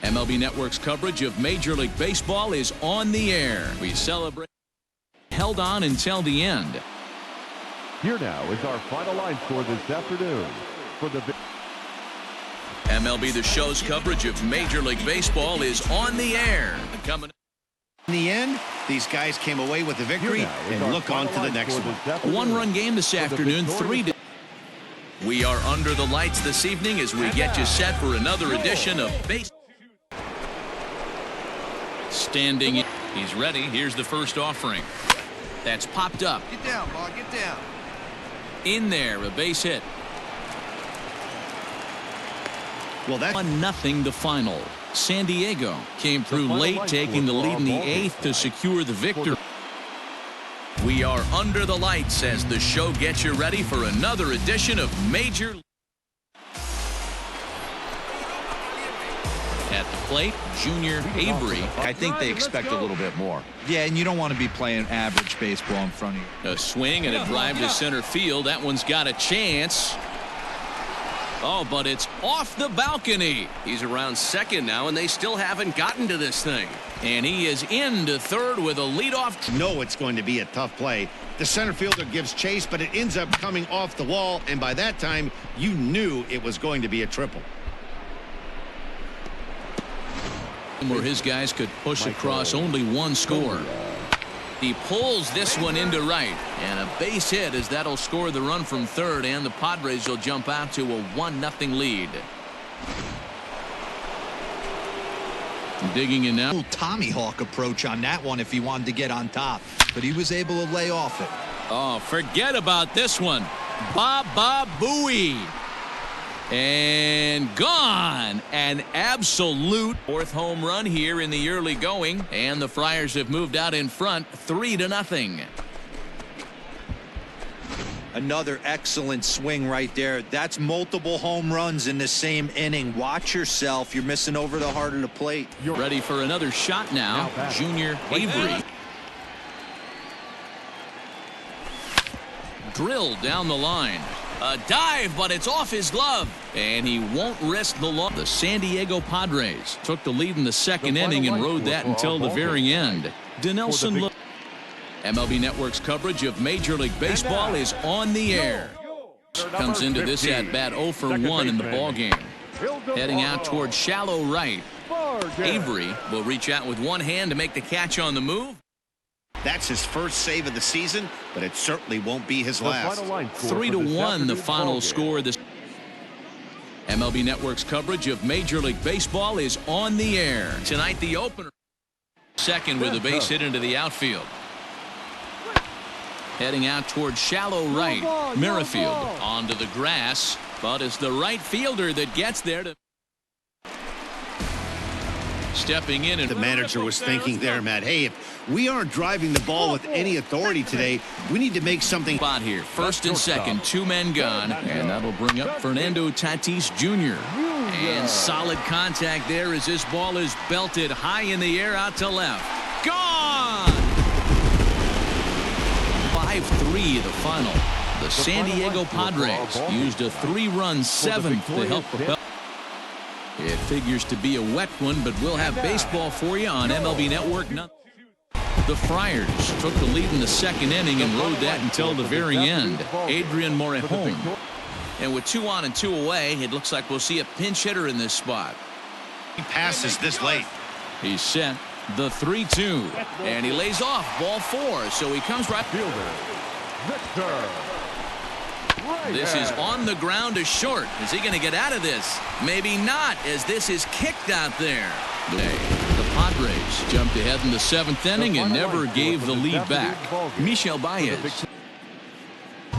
MLB Network's coverage of Major League Baseball is on the air. We celebrate. Held on until the end. Here now is our final line score this afternoon for the MLB The Show's coverage of Major League Baseball is on the air. Coming in the end, these guys came away with the victory and look on to the next one. One-run game this afternoon, 3-2. We are under the lights this evening as we get you set for another edition of Base. Standing in. He's ready. Here's the first offering. That's popped up. Get down, ball. Get down. In there, a base hit. Well, that's 1-0 the final. San Diego came through late, taking the lead in the 8th to secure the victory. We are under the lights as the show gets you ready for another edition of Major League. At the plate, Junior Avery. I think they expect a little bit more. Yeah, and you don't want to be playing average baseball in front of you. A swing and a drive to center field. That one's got a chance. Oh, but it's off the balcony. He's around second now, and they still haven't gotten to this thing. And he is into third with a leadoff. No, it's going to be a tough play. The center fielder gives chase, but it ends up coming off the wall, and by that time, you knew it was going to be a triple. Where his guys could push across only one score. He pulls this one into right, and a base hit as that'll score the run from third, and the Padres will jump out to a 1-0 lead. Digging in now. Tommy Hawk approach on that one if he wanted to get on top, but he was able to lay off it. Oh, forget about this one. Baba Booey. And gone. An absolute fourth home run here in the early going, and the Friars have moved out in front 3-0. Another excellent swing right there. That's multiple home runs in the same inning. Watch yourself. You're missing over the heart of the plate. You're ready for another shot now. Junior Avery. Drilled down the line. A dive, but it's off his glove, and he won't risk the loss. The San Diego Padres took the lead in the second inning and rode that until the very end. Dinelson. MLB Network's coverage of Major League Baseball is on the air. Comes into this at bat 0 for 1 in the ballgame. Heading out towards shallow right. Avery will reach out with one hand to make the catch on the move. That's his first save of the season, but it certainly won't be his last. 3-1 the final score. This MLB Network's coverage of Major League Baseball is on the air. Tonight the opener. Second with a base hit into the outfield. Heading out towards shallow right. Merrifield onto the grass, but it's the right fielder that gets there to stepping in. And the manager was thinking there, Matt, hey, if we aren't driving the ball with any authority today, we need to make something. Spot here, first and second, 2 men gone, and that'll bring up Fernando Tatis Jr. And solid contact there as this ball is belted high in the air out to left. Gone! 5-3 the final. The San Diego Padres used a 3-run 7th to help propel. It figures to be a wet one, but we'll have baseball for you on MLB Network. The Friars took the lead in the second inning and rode that until the very end. Adrian Morejon. And with 2 on and 2 away, it looks like we'll see a pinch hitter in this spot. He passes this late. He's set. The 3-2. And he lays off ball 4. So he comes right. This is on the ground to short. Is he going to get out of this? Maybe not, as this is kicked out there. The Padres jumped ahead in the 7th inning and never gave the lead back. Michel Baez.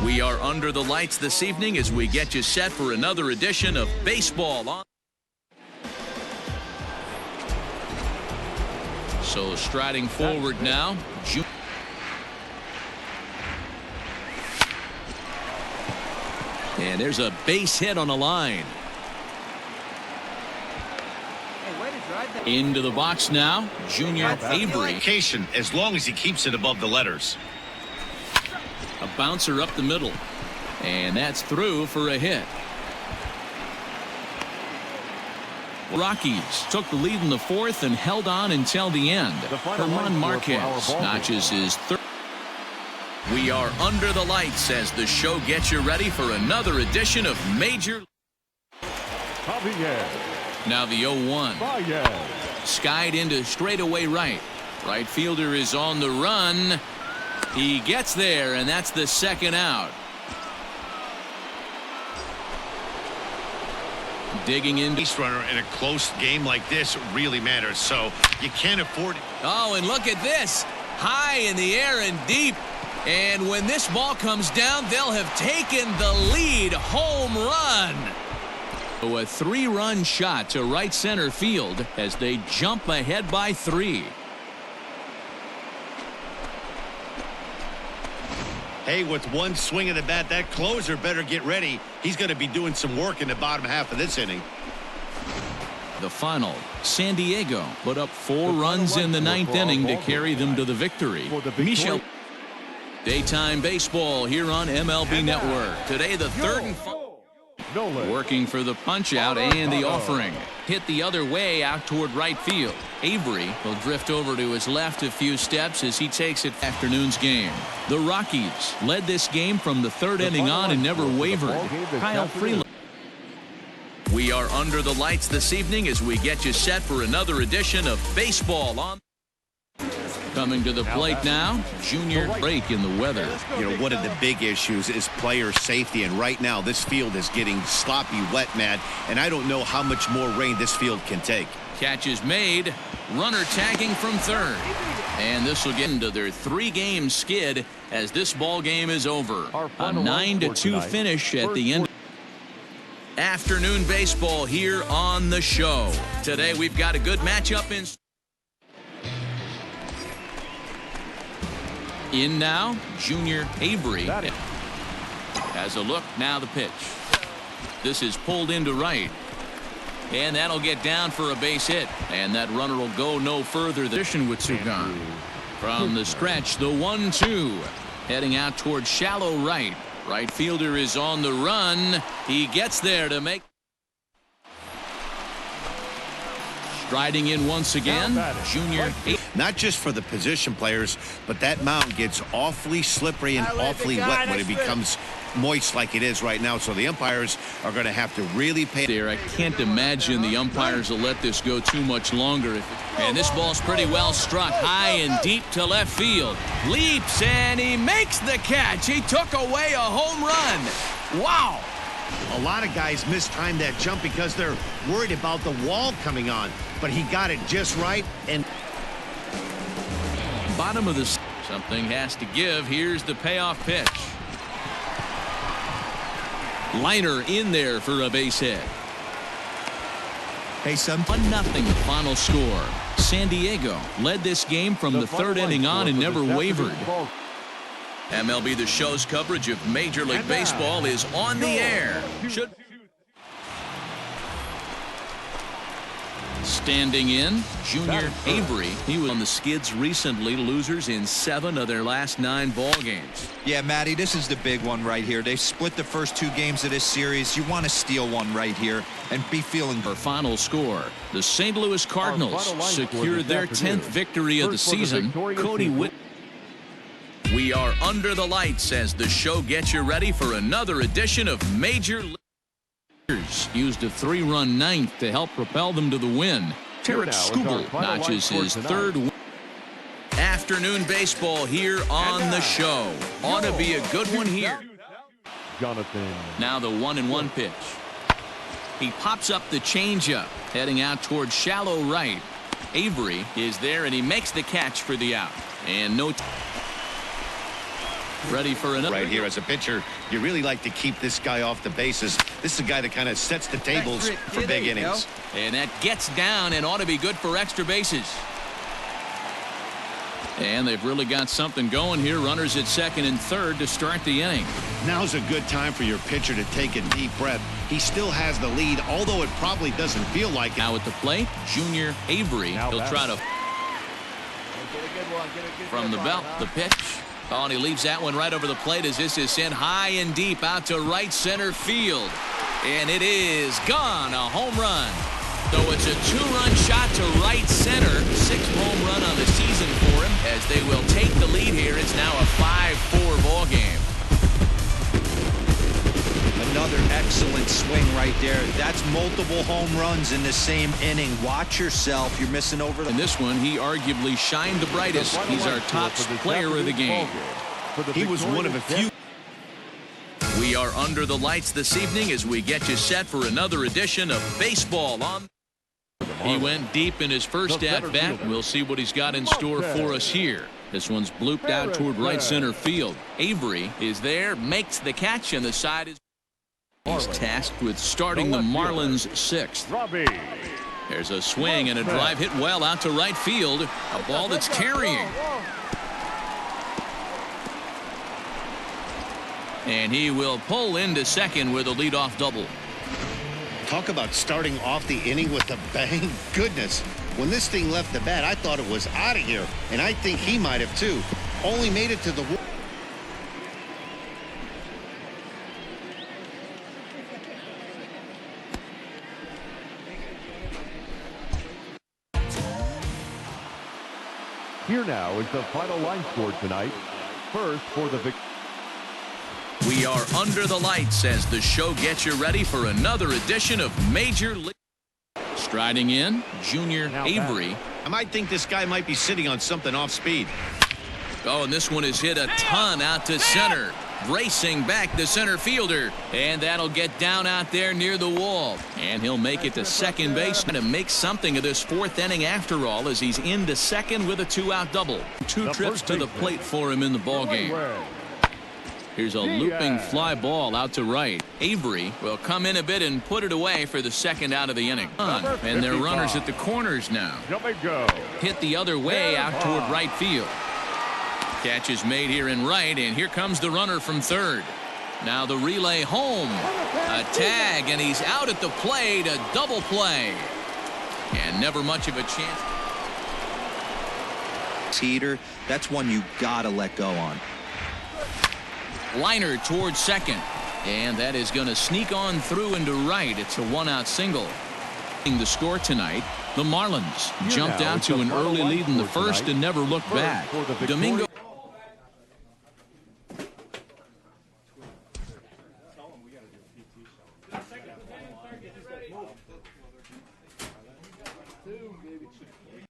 We are under the lights this evening as we get you set for another edition of Baseball on. So striding forward now. And there's a base hit on the line. Into the box now, Junior Avery. As long as he keeps it above the letters. A bouncer up the middle. And that's through for a hit. Rockies took the lead in the fourth and held on until the end. Herman Marquez notches his third. We are under the lights as the show gets you ready for another edition of Major. Now the 0-1. Skied into straightaway right. Right fielder is on the run. He gets there, and that's the second out. Digging in. Base runner in a close game like this really matters, so you can't afford it. Oh, and look at this. High in the air and deep. And when this ball comes down, they'll have taken the lead. Home run. So a 3-run shot to right center field as they jump ahead by 3. Hey, with one swing of the bat, that closer better get ready. He's going to be doing some work in the bottom half of this inning. The final, San Diego put up 4 runs in the 9th inning to carry them to the victory. Michel. Daytime baseball here on MLB Network. Today the third and working for the punch out and the offering. Hit the other way out toward right field. Avery will drift over to his left a few steps as he takes it. Afternoon's game. The Rockies led this game from the third inning on and never wavered. Kyle Freeland. We are under the lights this evening as we get you set for another edition of Baseball on. Coming to the plate now, Junior. Break in the weather. You know, one of the big issues is player safety, and right now this field is getting sloppy wet, Matt, and I don't know how much more rain this field can take. Catch is made. Runner tagging from third. And this will get into their 3-game skid as this ball game is over. A 9-2 finish at the end. Afternoon baseball here on the show. Today we've got a good matchup in now, Junior Avery has a look. Now the pitch. This is pulled into right. And that'll get down for a base hit. And that runner will go no further. The position with Sugan. From the stretch, the 1-2. Heading out towards shallow right. Right fielder is on the run. He gets there to make. Striding in once again, Junior. Not just for the position players, but that mound gets awfully slippery and awfully wet when it becomes moist like it is right now. So the umpires are going to have to really pay there. I can't imagine the umpires will let this go too much longer. And this ball's pretty well struck high and deep to left field. Leaps and he makes the catch. He took away a home run. Wow. A lot of guys mistime that jump because they're worried about the wall coming on, but he got it just right. And bottom of the something has to give. Here's the payoff pitch. Liner in there for a base hit. Hey, son. 1-0 final score. San Diego led this game from the third inning on and never wavered. MLB The Show's coverage of Major League Baseball is on the air. Standing in, Junior Avery. He was on the skids recently, losers in 7 of their last 9 ball games. Yeah, Matty, this is the big one right here. They've split the first 2 games of this series. You want to steal one right here and be feeling. For final score, the St. Louis Cardinals secured their 10th victory of the season. Cody Whitt. We are under the lights as the show gets you ready for another edition of Major League. Used a 3-run 9th to help propel them to the win. Tarek Skubal notches his 3rd win. Afternoon baseball here on the show. Ought to be a good one here. Now the 1-1 pitch. He pops up the changeup, heading out towards shallow right. Avery is there and he makes the catch for the out. And no. Ready for another. Right here as a pitcher, you really like to keep this guy off the bases. This is a guy that kind of sets the tables for big innings. And that gets down and ought to be good for extra bases. And they've really got something going here. Runners at second and third to start the inning. Now's a good time for your pitcher to take a deep breath. He still has the lead, although it probably doesn't feel like it. Now at the plate, Junior Avery. He'll try to. From the belt, the pitch. Oh, and he leaves that one right over the plate as this is sent high and deep out to right center field. And it is gone. A home run. So it's a two-run shot to right center. Sixth home run on the season for him as they will take the lead here. It's now a 5-4 ball game. Another excellent swing right there. That's multiple home runs in the same inning. Watch yourself. You're missing over the... In this one, he arguably shined the brightest. He's our top player of the game. He was one of a few. We are under the lights this evening as we get you set for another edition of Baseball on. He went deep in his first at-bat. We'll see what he's got in store for us here. This one's blooped out toward right center field. Avery is there, makes the catch, and the side is... He's tasked with starting the Marlins sixth. There's a swing and a drive hit well out to right field. A ball that's carrying. And he will pull into second with a leadoff double. Talk about starting off the inning with a bang. Goodness, when this thing left the bat, I thought it was out of here, and I think he might have too. Only made it to the... Here now is the final line score tonight. First for the victory. We are under the lights as the show gets you ready for another edition of Major League. Striding in, Junior Avery. I might think this guy might be sitting on something off speed. Oh, and this one is hit a ton out to center. Racing back the center fielder. And that'll get down out there near the wall. And he'll make it to second base to make something of this fourth inning after all as he's into second with a two-out double. Two trips to the plate for him in the ballgame. Here's a looping fly ball out to right. Avery will come in a bit and put it away for the second out of the inning. And they're runners at the corners now. Hit the other way out toward right field. Catch is made here in right, and here comes the runner from third. Now the relay home. A tag, and he's out at the plate. A double play. And never much of a chance. Heater, that's one you gotta let go on. Liner towards second. And that is going to sneak on through into right. It's a one-out single. The score tonight, the Marlins jumped out to an early lead in the first and never looked back. Domingo.